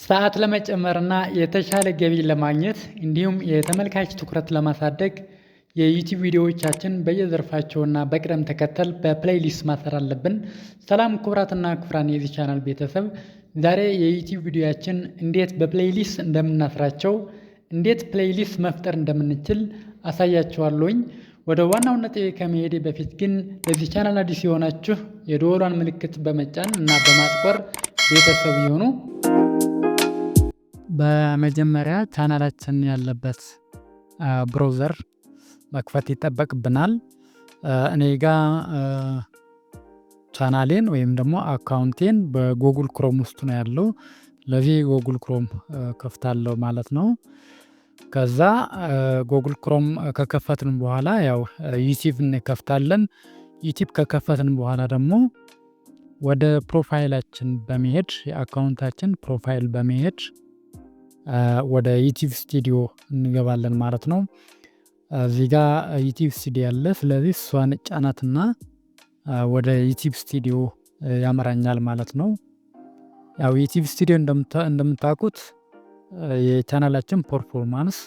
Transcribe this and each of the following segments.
ሰዓት ለመጨመርና የተሻለ ገቢ ለማግኘት እንዲሁም የተመልካች ትኩረት ለማሳደግ የዩቲዩብ ቪዲዮዎቻችን በየዘርፋቸውና በቅደም ተከተል በፕሌይሊስት ማሰር አለብን። ሰላም ክቡራትና ክቡራን የዚህ ቻናል ቤተሰብ፣ ዛሬ የዩቲዩብ ቪዲዮያችን እንዴት በፕሌይሊስት እንደምናስራቸው፣ እንዴት ፕሌይሊስት መፍጠር እንደምንችል አሳያችኋለሁኝ። ወደ ዋናው ነጥቤ ከመሄዴ በፊት ግን ለዚህ ቻናል አዲስ የሆናችሁ የደወሏን ምልክት በመጫን እና በማጥቆር ቤተሰብ ይሁኑ። በመጀመሪያ ቻናላችን ያለበት ብሮዘር መክፈት ይጠበቅብናል። እኔ ጋ ቻናሌን ወይም ደግሞ አካውንቴን በጎግል ክሮም ውስጥ ነው ያለው። ለዚህ ጎግል ክሮም ከፍታለሁ ማለት ነው። ከዛ ጎግል ክሮም ከከፈትን በኋላ ያው ዩቲዩብ እንከፍታለን። ዩቲዩብ ከከፈትን በኋላ ደግሞ ወደ ፕሮፋይላችን በመሄድ የአካውንታችን ፕሮፋይል በመሄድ ወደ ዩቲዩብ ስቱዲዮ እንገባለን ማለት ነው። እዚህ ጋር ዩቲዩብ ስቱዲዮ አለ። ስለዚህ እሷን ጫናትና ወደ ዩቲዩብ ስቱዲዮ ያመራኛል ማለት ነው። ያው ዩቲዩብ ስቱዲዮ እንደምታውቁት የቻናላችን ፐርፎርማንስ፣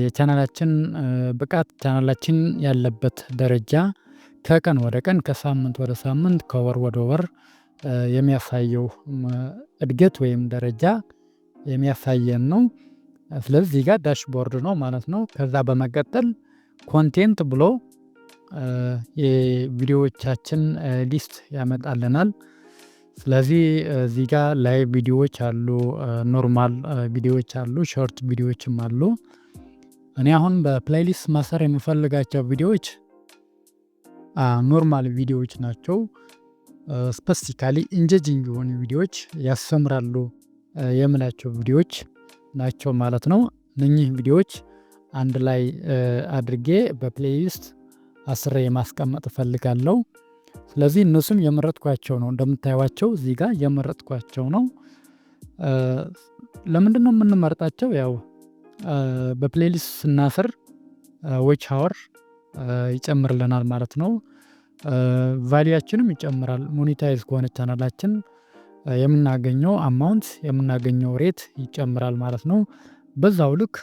የቻናላችን ብቃት፣ ቻናላችን ያለበት ደረጃ ከቀን ወደ ቀን፣ ከሳምንት ወደ ሳምንት፣ ከወር ወደ ወር የሚያሳየው እድገት ወይም ደረጃ የሚያሳየን ነው። ስለዚህ እዚህ ጋር ዳሽቦርድ ነው ማለት ነው። ከዛ በመቀጠል ኮንቴንት ብሎ የቪዲዮዎቻችን ሊስት ያመጣልናል። ስለዚህ እዚህ ጋር ላይቭ ቪዲዮዎች አሉ፣ ኖርማል ቪዲዮዎች አሉ፣ ሾርት ቪዲዮዎችም አሉ። እኔ አሁን በፕሌይሊስት ማሰር የምፈልጋቸው ቪዲዮዎች ኖርማል ቪዲዮዎች ናቸው። ስፔሲፊካሊ ኢንጌጂንግ የሆኑ ቪዲዮዎች ያስተምራሉ የምላቸው ቪዲዮዎች ናቸው ማለት ነው። እነኚህ ቪዲዮዎች አንድ ላይ አድርጌ በፕሌይሊስት አስሬ ማስቀመጥ እፈልጋለሁ። ስለዚህ እነሱም የመረጥኳቸው ነው። እንደምታዩዋቸው እዚህ ጋር የመረጥኳቸው ነው። ለምንድነው የምንመርጣቸው? ያው በፕሌይሊስት ስናስር ዎች አወር ይጨምርልናል ማለት ነው። ቫሊያችንም ይጨምራል። ሞኔታይዝ ከሆነ ቻናላችን የምናገኘው አማውንት፣ የምናገኘው ሬት ይጨምራል ማለት ነው። በዛው ልክ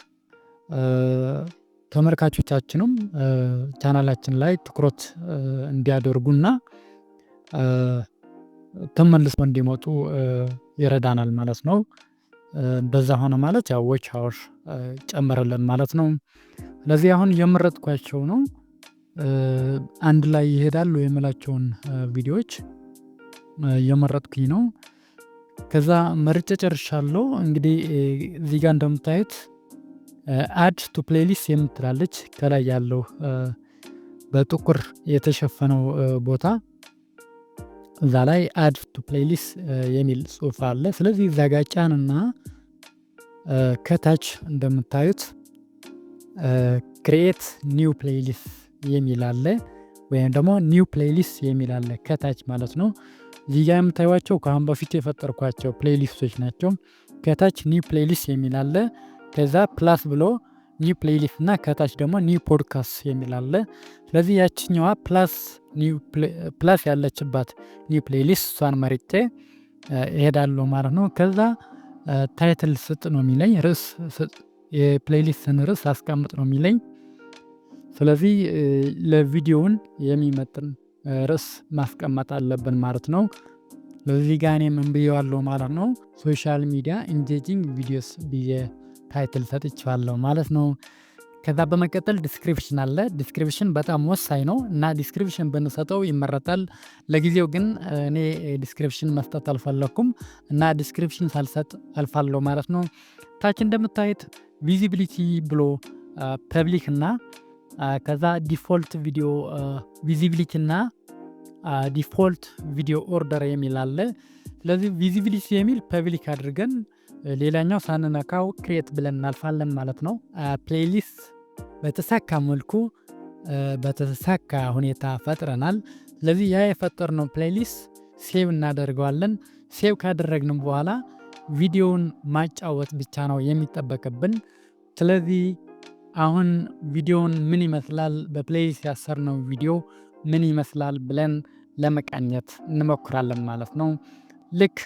ተመልካቾቻችንም ቻናላችን ላይ ትኩረት እንዲያደርጉና ተመልሰው እንዲመጡ ይረዳናል ማለት ነው። እንደዛ ሆነ ማለት ያው ዎች አወር ጨመረልን ማለት ነው። ስለዚህ አሁን የመረጥኳቸው ነው። አንድ ላይ ይሄዳሉ የምላቸውን ቪዲዮዎች የመረጥኩኝ ነው። ከዛ መርጬ ጨርሻለሁ። እንግዲህ እዚህ ጋር እንደምታዩት አድ ቱ ፕሌይሊስት የምትላለች ከላይ ያለው በጥቁር የተሸፈነው ቦታ እዛ ላይ አድ ቱ ፕሌይሊስት የሚል ጽሑፍ አለ። ስለዚህ እዛ ጋር ጫንና ከታች እንደምታዩት ክሪኤት ኒው ፕሌይሊስት የሚል አለ፣ ወይም ደግሞ ኒው ፕሌይሊስት የሚል አለ ከታች ማለት ነው። እዚህ ጋር የምታዩዋቸው ከአሁን በፊት የፈጠርኳቸው ፕሌይሊስቶች ናቸው። ከታች ኒው ፕሌይሊስት የሚል አለ። ከዛ ፕላስ ብሎ ኒው ፕሌይሊስት እና ከታች ደግሞ ኒው ፖድካስት የሚል አለ። ስለዚህ ያችኛዋ ፕላስ ያለችባት ኒው ፕሌይሊስት እሷን መርጬ እሄዳለሁ ማለት ነው። ከዛ ታይትል ስጥ ነው የሚለኝ፣ ርዕስ የፕሌይሊስትን ርዕስ አስቀምጥ ነው የሚለኝ። ስለዚህ ለቪዲዮውን የሚመጥን ርዕስ ማስቀመጥ አለብን ማለት ነው። ለዚህ ጋር እኔ ምን ብዬዋለሁ ማለት ነው፣ ሶሻል ሚዲያ ኢንጌጂንግ ቪዲዮስ ብዬ ታይትል ሰጥቼዋለሁ ማለት ነው። ከዛ በመቀጠል ዲስክሪፕሽን አለ። ዲስክሪፕሽን በጣም ወሳኝ ነው እና ዲስክሪፕሽን ብንሰጠው ይመረጣል። ለጊዜው ግን እኔ ዲስክሪፕሽን መስጠት አልፈለኩም እና ዲስክሪፕሽን ሳልሰጥ አልፋለሁ ማለት ነው። ታች እንደምታዩት ቪዚቢሊቲ ብሎ ፐብሊክ እና ከዛ ዲፎልት ቪዲዮ ቪዚቢሊቲ እና ዲፎልት ቪዲዮ ኦርደር የሚል አለ። ስለዚህ ቪዚቢሊቲ የሚል ፐብሊክ አድርገን ሌላኛው ሳንነካው ክሬት ብለን እናልፋለን ማለት ነው። ፕሌይሊስት በተሳካ መልኩ በተሳካ ሁኔታ ፈጥረናል። ስለዚህ ያ የፈጠርነው ፕሌይሊስት ሴቭ እናደርገዋለን። ሴቭ ካደረግንም በኋላ ቪዲዮውን ማጫወት ብቻ ነው የሚጠበቅብን። ስለዚህ አሁን ቪዲዮውን ምን ይመስላል፣ በፕሌይሊስት ያሰርነው ቪዲዮ ምን ይመስላል ብለን ለመቃኘት እንሞክራለን ማለት ነው። ልክ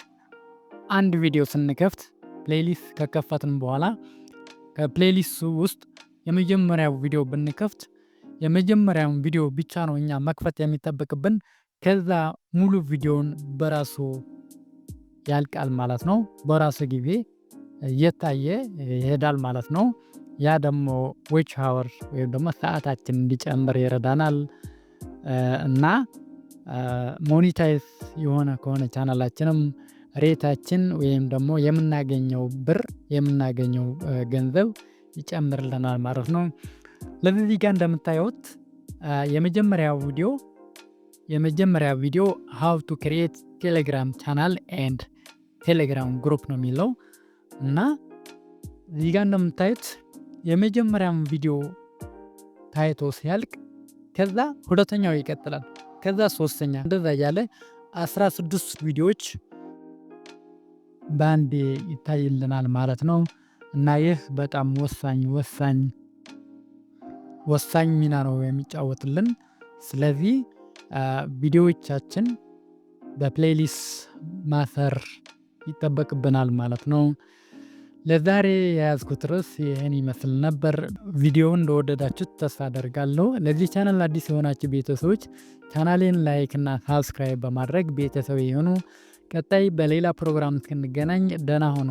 አንድ ቪዲዮ ስንከፍት ፕሌሊስት ከከፈትን በኋላ ከፕሌሊስቱ ውስጥ የመጀመሪያው ቪዲዮ ብንከፍት የመጀመሪያውን ቪዲዮ ብቻ ነው እኛ መክፈት የሚጠበቅብን። ከዛ ሙሉ ቪዲዮን በራሱ ያልቃል ማለት ነው። በራሱ ጊዜ እየታየ ይሄዳል ማለት ነው። ያ ደግሞ ዎች ሃወር ወይም ደግሞ ሰዓታችን እንዲጨምር ይረዳናል እና ሞኒታይዝ የሆነ ከሆነ ቻናላችንም ሬታችን ወይም ደግሞ የምናገኘው ብር የምናገኘው ገንዘብ ይጨምርልናል ማለት ነው። ለዚህ ጋር እንደምታዩት የመጀመሪያ ቪዲዮ how to create ቴሌግራም ቻናል and ቴሌግራም ግሩፕ ነው የሚለው እና እዚህ ጋር እንደምታዩት የመጀመሪያውን ቪዲዮ ታይቶ ሲያልቅ ከዛ ሁለተኛው ይቀጥላል፣ ከዛ ሶስተኛ እንደዛ እያለ 16 ቪዲዮዎች በአንዴ ይታይልናል ማለት ነው። እና ይህ በጣም ወሳኝ ሚና ነው የሚጫወትልን። ስለዚህ ቪዲዮዎቻችን በፕሌሊስት ማሰር ይጠበቅብናል ማለት ነው። ለዛሬ የያዝኩት ርዕስ ይህን ይመስል ነበር። ቪዲዮውን እንደወደዳችሁት ተስፋ አደርጋለሁ። ለዚህ ቻናል አዲስ የሆናችሁ ቤተሰቦች ቻናሌን ላይክ እና ሳብስክራይብ በማድረግ ቤተሰብ የሆኑ ቀጣይ በሌላ ፕሮግራም እስክንገናኝ ደህና ሆኑ።